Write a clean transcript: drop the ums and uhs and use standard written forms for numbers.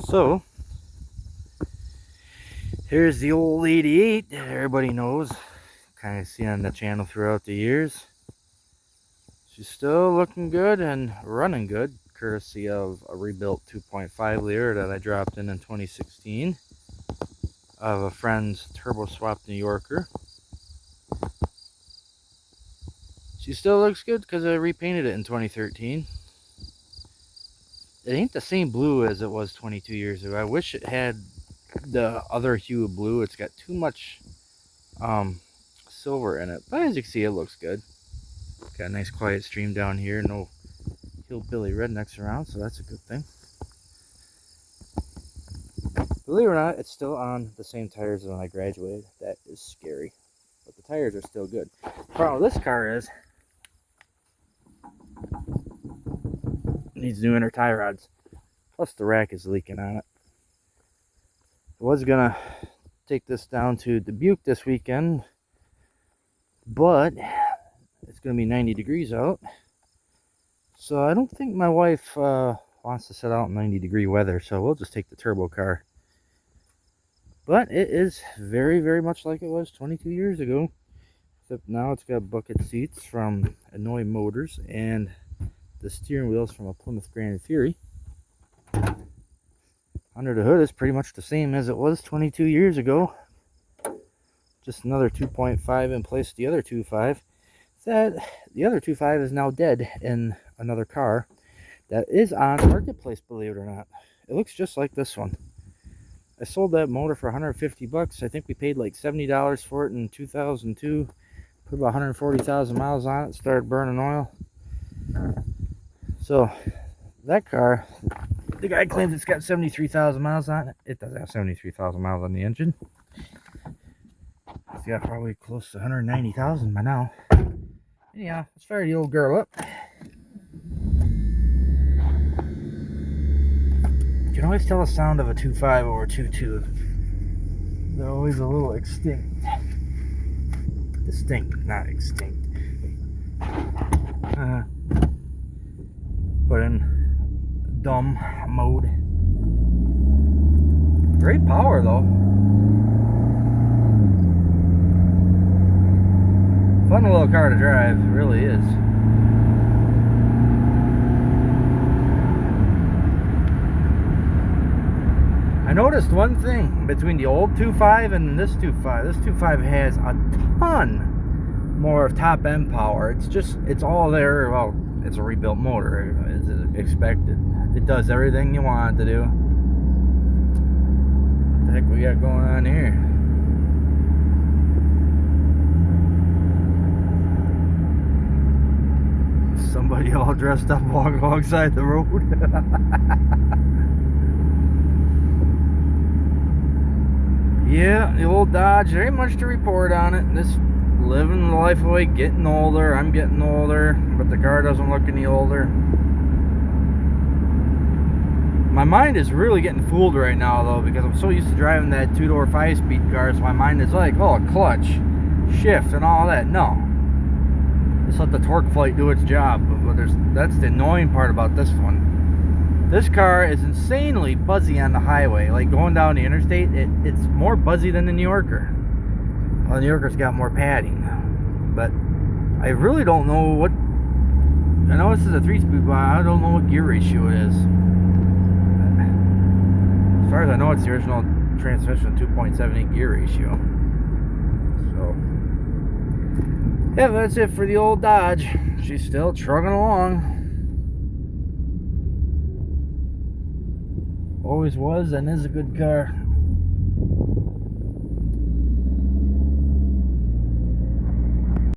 So, here's the old 88 that everybody knows. Kind of see on the channel throughout the years. She's still looking good and running good, courtesy of a rebuilt 2.5 liter that I dropped in 2016 of a friend's turbo swapped New Yorker. She still looks good because I repainted it in 2013. It ain't the same blue as it was 22 years ago. I wish it had the other hue of blue. It's got too much silver in it, but as you can see, it looks good. Got a nice quiet stream down here, no hillbilly rednecks around, so that's a good thing. Believe it or not, it's still on the same tires as when I graduated. That is scary, but the tires are still good. The problem with this car is it needs new inner tie rods, plus the rack is leaking on it. I was gonna take this down to Dubuque this weekend, but it's gonna be 90 degrees out, so I don't think my wife wants to sit out in 90-degree weather, so we'll just take the turbo car. But it is very, very much like it was 22 years ago, except now it's got bucket seats from Annoy Motors and the steering wheels from a Plymouth Grand Fury. Under the hood is pretty much the same as it was 22 years ago. Just another 2.5 in place of the other 2.5. That the other 2.5 is now dead in another car that is on Marketplace, believe it or not. It looks just like this one. I sold that motor for 150 bucks. I think we paid like $70 for it in 2002. Put about 140,000 miles on it, started burning oil. So that car, the guy claims it's got 73,000 miles on it. It doesn't have 73,000 miles on the engine. It's got probably close to 190,000 by now. Anyhow, let's fire the old girl up. You can always tell the sound of a 2.5 over 2.2. They're always a little extinct. Distinct, not extinct. Put in dumb mode. Great power though. Fun little car to drive, it really is. I noticed one thing between the old 2.5 and this 2.5. This 2.5 has a ton more of top end power. It's all there. Well, it's a rebuilt motor, as expected. It does everything you want it to do. What the heck we got going on here? Somebody all dressed up walking alongside the road. Yeah, the old Dodge, there ain't much to report on it. Just living the life away, getting older. I'm getting older, but the car doesn't look any older. My mind is really getting fooled right now, though, because I'm so used to driving that two-door 5-speed car, so my mind is like, oh, clutch, shift, and all that. No. Just let the torque flight do its job. But that's the annoying part about this one. This car is insanely buzzy on the highway. Like going down the interstate, it's more buzzy than the New Yorker. Well, the New Yorker's got more padding. But I really don't know what... I know this is a 3-speed, but I don't know what gear ratio it is. As far as I know, it's the original transmission 2.78 gear ratio. So... yeah, that's it for the old Dodge. She's still trucking along. Always was and is a good car.